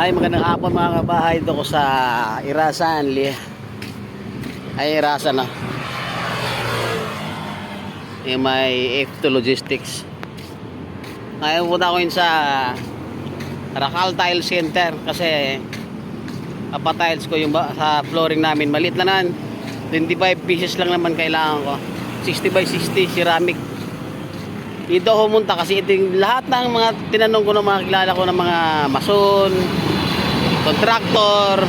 Ay, magandang hapon mga kabahay. Dito ko sa Irasan. Irasan na. Yung may F2 Logistics. Ngayon punta ko yun sa Racal Tile Center kasi papatiles ko yung sa flooring namin. Maliit lang naman. 25 pieces lang naman kailangan ko. 60 by 60 ceramic. Dito ako pumunta kasi ito yung lahat ng mga tinanong ko ng mga kilala ko ng mga mason, contractor.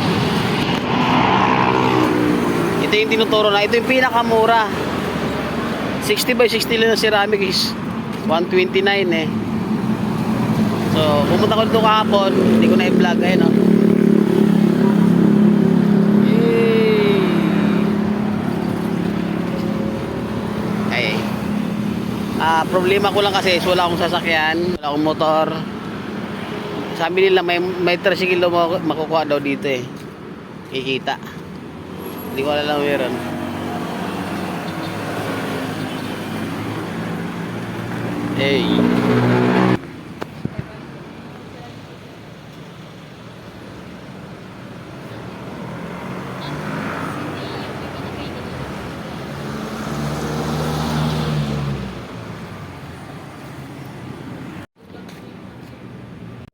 Ito yung tinuturo na. Ito yung pinakamura. 60 by 60 lang na ceramic is 129 eh. So, pumunta ko dito kahapon. Hindi ko na i-vlog. Ayun o. Problema ko lang kasi wala akong sasakyan, wala akong motor. Sabi nila may tricycle daw makukuha daw dito eh. Kikita. Hindi ko alam meron. Hey.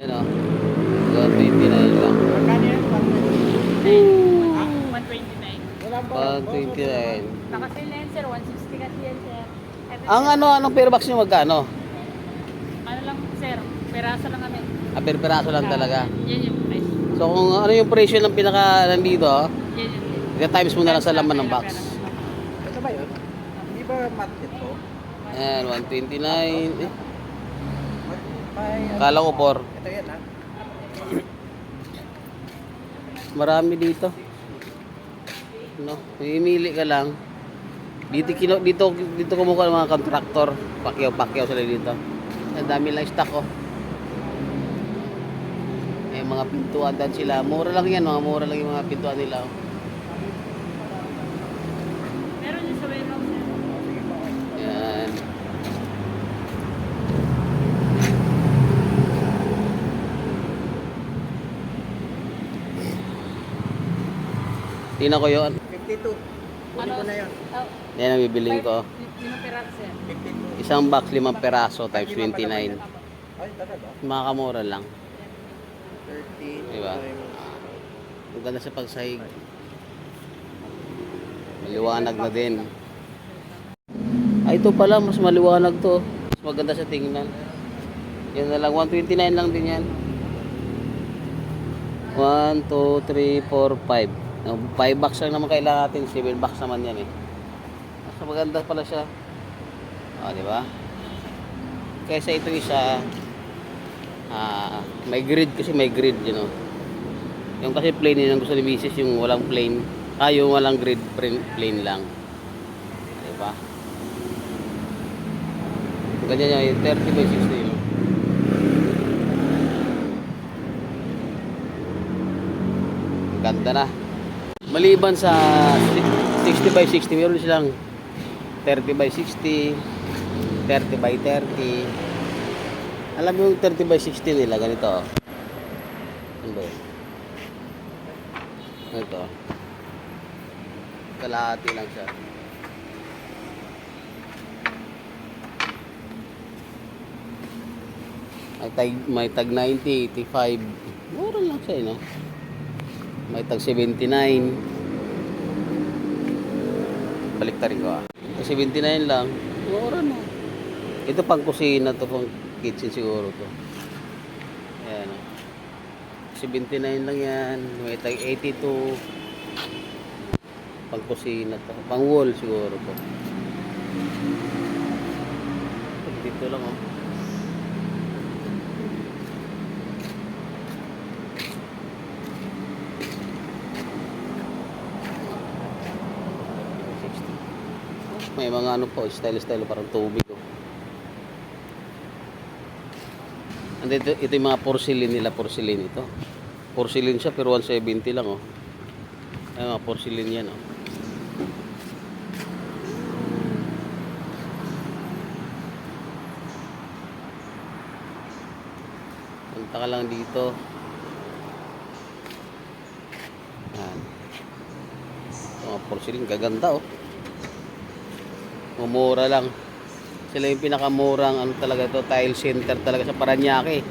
Ano? 129 lang. 129. Naka-silencer, 160 kasi yan, sir. Ang anong pair box nyo magkano? Ano lang, sir, peraso lang kami. Per-peraso lang talaga. Yan yung price. So kung ano yung presyo ng pinaka nandito, Yan yung times mo na lang sa laman ng box. Ito ba yun? Hindi ba mat ito? Ayan, 129. May, Kala ko 4. ito yan ha? Marami dito. No, pimili ka lang. Dito kumukuha ng mga contractor. Pakyaw sila dito. Ang dami lang stock oh. Eh mga pintuan dan sila. Mura lang yan, mura lang yung mga pintuan nila. Oh. meron yung sa warehouse, sir. Yan. Tingnan ko yun. 52. Kunin ko na yun. Oh, Yan ang bibiling ko. yung peraso, sir. 52. Isang box, 5 peraso times 29. Ay, talaga? Makakamura lang. 30. Diba? Ang ganda sa pagsahig. Maliwanag na din. Ay, ito pala, mas maliwanag to. Mas maganda sa tingnan. Yan na lang, 129 lang din yan. 1, 2, 3, 4, 5. 5 bucks lang naman kailangan natin. 7 bucks naman yan eh. Mas maganda pala siya. O, diba? Kaysa ito isa, may grid kasi may grid, you know. Yung kasi plain yun ang gusto ni Mrs. Yung walang plain. Yung walang grid, plain lang. Diba? Ganyan yung 30 by 60 yun. Ganda na. Maliban sa 60 by 60, meron silang 30 by 60, 30 by 30. Alam mo yung 30 by 60 nila, ganito. Ano ba yun? Ito. Kalahati lang siya. May tag 90, 85. Mura lang siya, no? May tag 79. Baliktarin ko ah. 79 lang. Mura na. Ito pang kusina to, pang kitchen siguro to. Ayan o. 79 lang yan. May tag 82. Pang kusina to. Pang wall siguro to. Dito lang oh. May mga ano po, style parang tubig oh. Andito, ito yung mga porcelain nila, porcelain ito. Porcelain siya pero 170 lang oh. Ay mga porcelain yan oh. Punta ka lang dito. porcelain, gaganda oh. Mumura lang. Sila yung pinakamurang ano talaga to, tile center talaga sa Parañaque.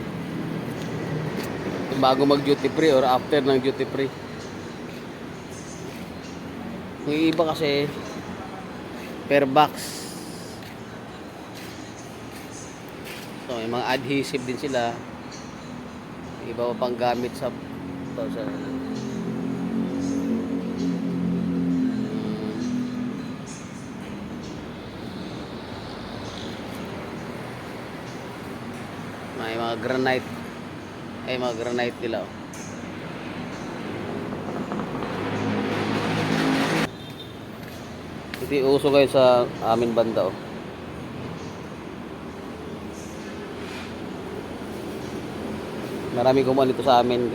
Bago mag duty free or after ng duty free. Yung iba kasi per box. So may mga adhesive din sila. Iba pa pang gamit sa may mga granite. Ay mga granite nila oh. Ito yung uso ngayon sa amin banda oh. Marami kumuha nito sa amin.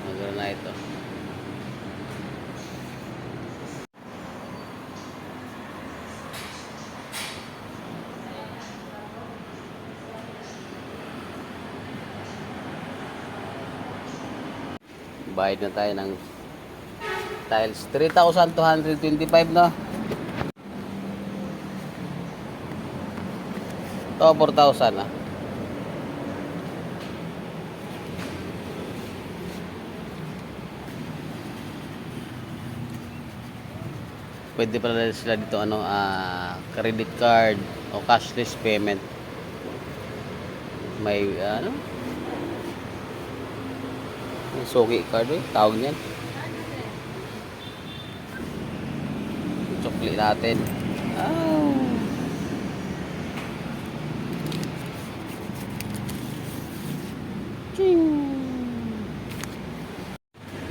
Mga granite oh. Bayad na tayo ng tiles. 3,225 no? Ito 4,000 ah. Pwede pala sila dito ano, credit card o cashless payment. May ano? Suki card eh, tawag niyan. Chokli natin. Ching.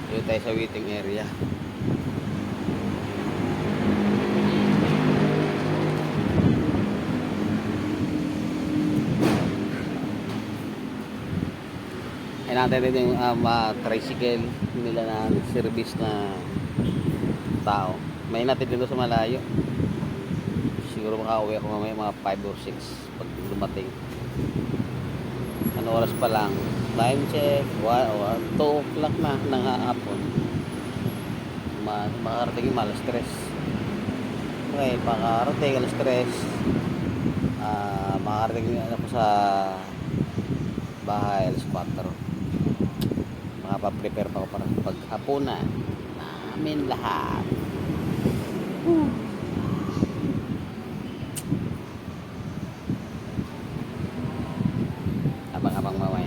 Dito tayo sa waiting area. Ay natin din yung tricycle nila na service na tao. May natin dito sa malayo. Siguro makauwi ako mamaya mga 5 or 6 pag dumating. Ano oras pa lang? Time check. 2 o'clock na ng hapon. Makarating yung alas 3. Okay, makarating alas 3. Makarating ako sa bahay alas 4. Makapaprepare pa ako para paghapunan namin lahat. Abang-abang mamaya.